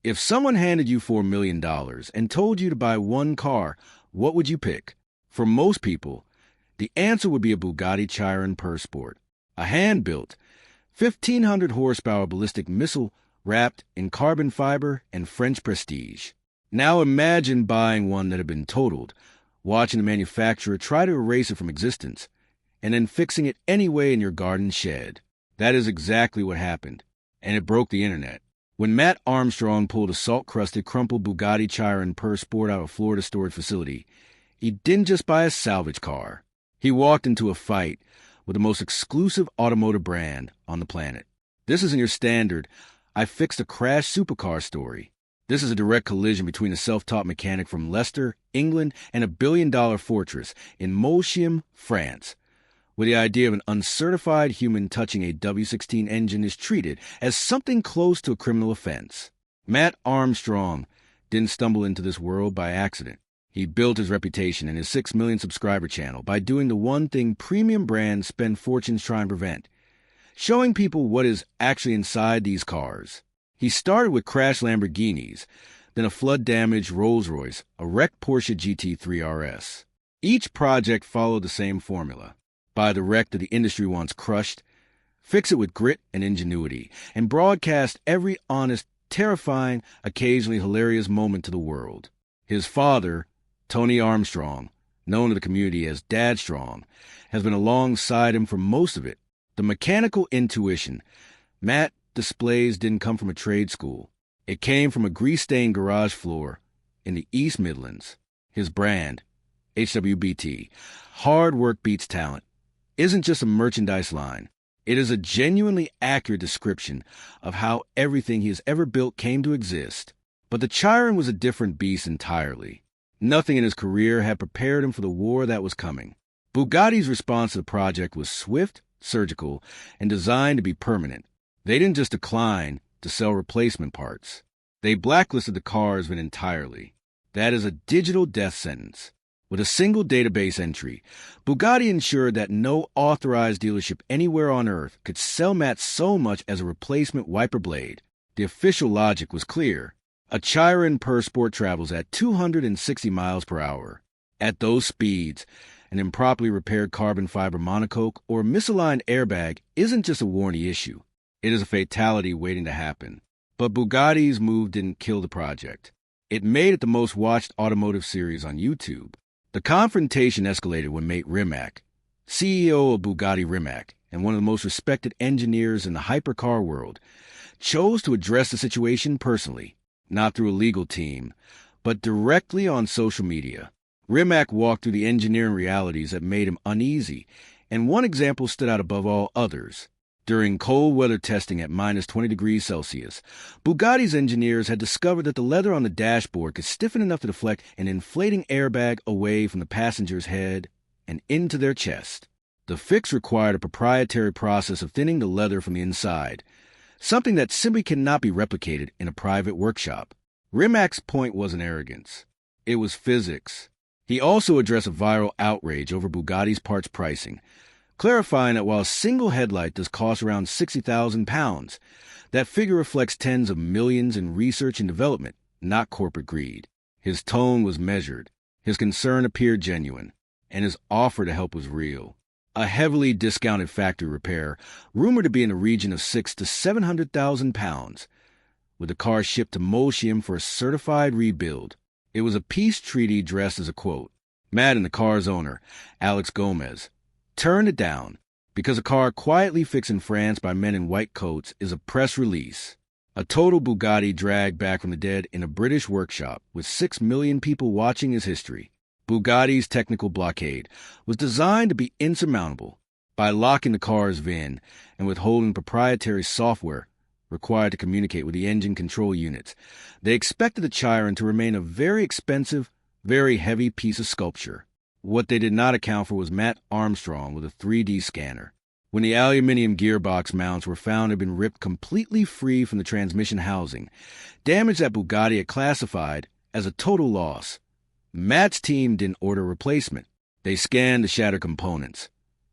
If someone handed you $4 million and told you to buy one car, what would you pick? For most people, the answer would be a Bugatti Chiron Pur Sport, a hand-built, 1,500 horsepower ballistic missile wrapped in carbon fiber and French prestige. Now imagine buying one that had been totaled, watching the manufacturer try to erase it from existence, and then fixing it anyway in your garden shed. That is exactly what happened, and it broke the internet. When Matt Armstrong pulled a salt-crusted, crumpled Bugatti Chiron Pur Sport out of a Florida storage facility, he didn't just buy a salvage car. He walked into a fight with the most exclusive automotive brand on the planet. This isn't your standard, I fixed a crashed supercar story. This is a direct collision between a self-taught mechanic from Leicester, England, and a billion-dollar fortress in Molsheim, France, where the idea of an uncertified human touching a W16 engine is treated as something close to a criminal offense. Matt Armstrong didn't stumble into this world by accident. He built his reputation and his 6 million subscriber channel by doing the one thing premium brands spend fortunes trying to prevent: showing people what is actually inside these cars. He started with crashed Lamborghinis, then a flood-damaged Rolls-Royce, a wrecked Porsche GT3 RS. Each project followed the same formula: buy the wreck that the industry wants crushed, fix it with grit and ingenuity, and broadcast every honest, terrifying, occasionally hilarious moment to the world. His father, Tony Armstrong, known to the community as Dad Strong, has been alongside him for most of it. The mechanical intuition Matt displays didn't come from a trade school. It came from a grease-stained garage floor in the East Midlands. His brand, HWBT, hard work beats talent, isn't just a merchandise line. It is a genuinely accurate description of how everything he has ever built came to exist. But the Chiron was a different beast entirely. Nothing in his career had prepared him for the war that was coming. Bugatti's response to the project was swift, surgical, and designed to be permanent. They didn't just decline to sell replacement parts. They blacklisted the cars entirely. That is a digital death sentence. With a single database entry, Bugatti ensured that no authorized dealership anywhere on Earth could sell Matt so much as a replacement wiper blade. The official logic was clear. A Chiron Pur Sport travels at 260 miles per hour. At those speeds, an improperly repaired carbon fiber monocoque or misaligned airbag isn't just a warranty issue. It is a fatality waiting to happen. But Bugatti's move didn't kill the project. It made it the most watched automotive series on YouTube. The confrontation escalated when mate Rimac, CEO of Bugatti Rimac and one of the most respected engineers in the hypercar world, chose to address the situation personally, not through a legal team, but directly on social media. Rimac walked through the engineering realities that made him uneasy, and one example stood out above all others. During cold weather testing at minus 20 degrees Celsius, Bugatti's engineers had discovered that the leather on the dashboard could stiffen enough to deflect an inflating airbag away from the passenger's head and into their chest. The fix required a proprietary process of thinning the leather from the inside, something that simply cannot be replicated in a private workshop. Rimac's point wasn't arrogance. It was physics. He also addressed a viral outrage over Bugatti's parts pricing, clarifying that while a single headlight does cost around £60,000, that figure reflects tens of millions in research and development, not corporate greed. His tone was measured, his concern appeared genuine, and his offer to help was real. A heavily discounted factory repair, rumored to be in the region of £600,000 to £700,000, with the car shipped to Molsheim for a certified rebuild. It was a peace treaty dressed as a quote. Matt and the car's owner, Alex Gomez, turned it down because a car quietly fixed in France by men in white coats is a press release. A total Bugatti dragged back from the dead in a British workshop with 6 million people watching his history. Bugatti's technical blockade was designed to be insurmountable. By locking the car's VIN and withholding proprietary software required to communicate with the engine control units, they expected the Chiron to remain a very expensive, very heavy piece of sculpture. What they did not account for was Matt Armstrong with a 3D scanner. When the aluminium gearbox mounts were found to have been ripped completely free from the transmission housing, damage that Bugatti had classified as a total loss, Matt's team didn't order a replacement. They scanned the shattered components,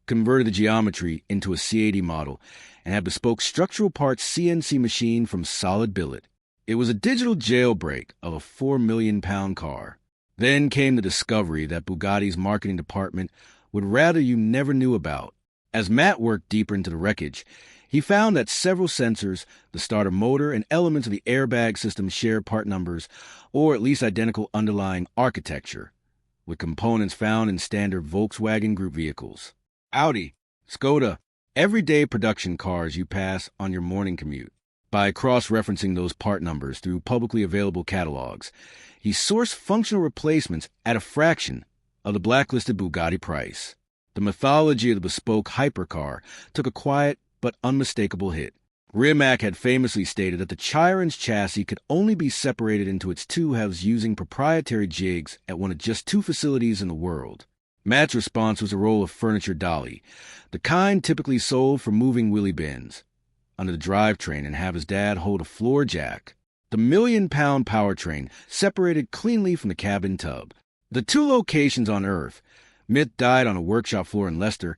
converted the geometry into a C80 model, and had bespoke structural parts CNC machined from solid billet. It was a digital jailbreak of a 4 million-pound car. Then came the discovery that Bugatti's marketing department would rather you never knew about. As Matt worked deeper into the wreckage, he found that several sensors, the starter motor, and elements of the airbag system shared part numbers, or at least identical underlying architecture, with components found in standard Volkswagen Group vehicles. Audi, Skoda, everyday production cars you pass on your morning commute. By cross-referencing those part numbers through publicly available catalogs, he sourced functional replacements at a fraction of the blacklisted Bugatti price. The mythology of the bespoke hypercar took a quiet but unmistakable hit. Rimac had famously stated that the Chiron's chassis could only be separated into its two halves using proprietary jigs at one of just two facilities in the world. Matt's response was a roll of furniture dolly, the kind typically sold for moving wheelie bins, under the drivetrain and have his dad hold a floor jack. The million-pound powertrain separated cleanly from the cabin tub. The two locations on Earth, myth died on a workshop floor in Leicester,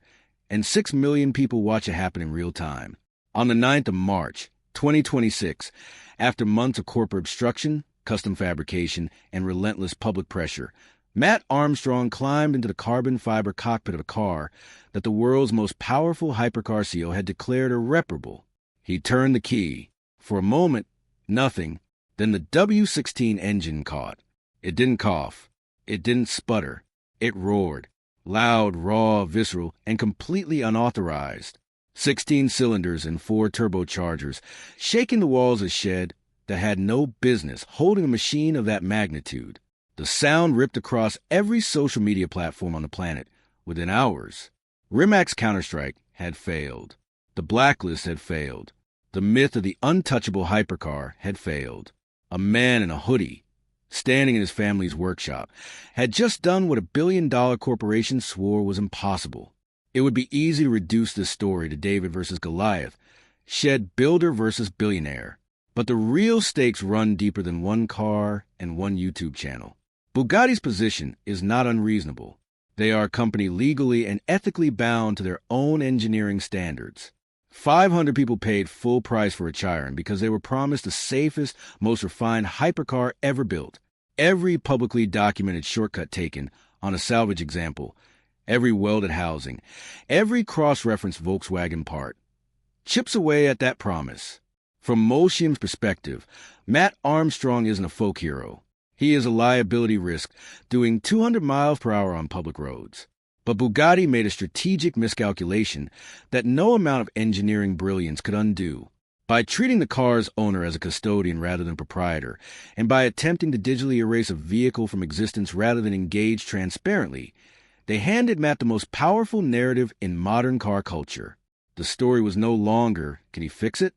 and 6 million people watch it happen in real time. On the 9th of March, 2026, after months of corporate obstruction, custom fabrication, and relentless public pressure, Matt Armstrong climbed into the carbon fiber cockpit of a car that the world's most powerful hypercar CEO had declared irreparable. He turned the key. For a moment, nothing. Then the W16 engine caught. It didn't cough. It didn't sputter. It roared. Loud, raw, visceral, and completely unauthorized. 16 cylinders and 4 turbochargers, shaking the walls of a shed that had no business holding a machine of that magnitude. The sound ripped across every social media platform on the planet within hours. Rimac's Counterstrike had failed. The Blacklist had failed. The myth of the untouchable hypercar had failed. A man in a hoodie, standing in his family's workshop, had just done what a billion-dollar corporation swore was impossible. It would be easy to reduce this story to David versus Goliath, shed builder versus billionaire. But the real stakes run deeper than one car and one YouTube channel. Bugatti's position is not unreasonable. They are a company legally and ethically bound to their own engineering standards. 500 people paid full price for a Chiron because they were promised the safest, most refined hypercar ever built. Every publicly documented shortcut taken on a Salvage example, every welded housing, every cross-referenced Volkswagen part, chips away at that promise. From Molsheim's perspective, Matt Armstrong isn't a folk hero. He is a liability risk doing 200 miles per hour on public roads. But Bugatti made a strategic miscalculation that no amount of engineering brilliance could undo. By treating the car's owner as a custodian rather than proprietor, and by attempting to digitally erase a vehicle from existence rather than engage transparently, they handed Matt the most powerful narrative in modern car culture. The story was no longer, can he fix it?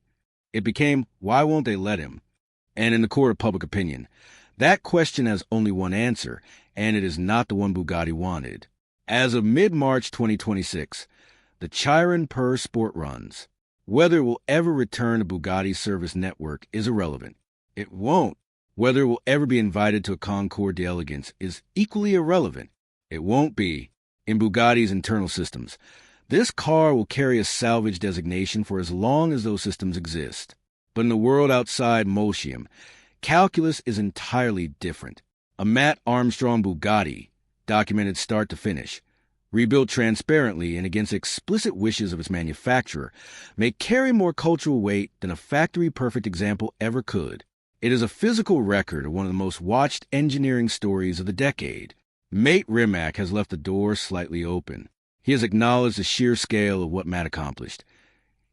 It became, why won't they let him? And in the court of public opinion, that question has only one answer, and it is not the one Bugatti wanted. As of mid-March 2026, the Chiron Pur Sport runs. Whether it will ever return to Bugatti's service network is irrelevant. It won't. Whether it will ever be invited to a Concours d'Elegance is equally irrelevant. It won't be. In Bugatti's internal systems, this car will carry a salvage designation for as long as those systems exist. But in the world outside Molsheim, calculus is entirely different. A Matt Armstrong Bugatti, documented start to finish, rebuilt transparently and against explicit wishes of its manufacturer, may carry more cultural weight than a factory-perfect example ever could. It is a physical record of one of the most watched engineering stories of the decade. Mate Rimac has left the door slightly open. He has acknowledged the sheer scale of what Matt accomplished,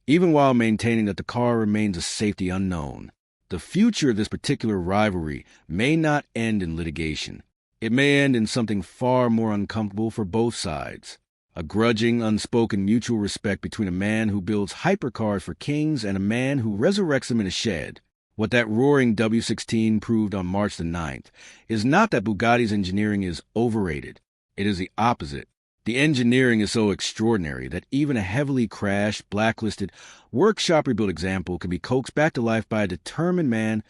even while maintaining that the car remains a safety unknown. The future of this particular rivalry may not end in litigation. It may end in something far more uncomfortable for both sides. A grudging, unspoken mutual respect between a man who builds hypercars for kings and a man who resurrects them in a shed. What that roaring W16 proved on March the 9th is not that Bugatti's engineering is overrated. It is the opposite. The engineering is so extraordinary that even a heavily crashed, blacklisted, workshop rebuilt example can be coaxed back to life by a determined man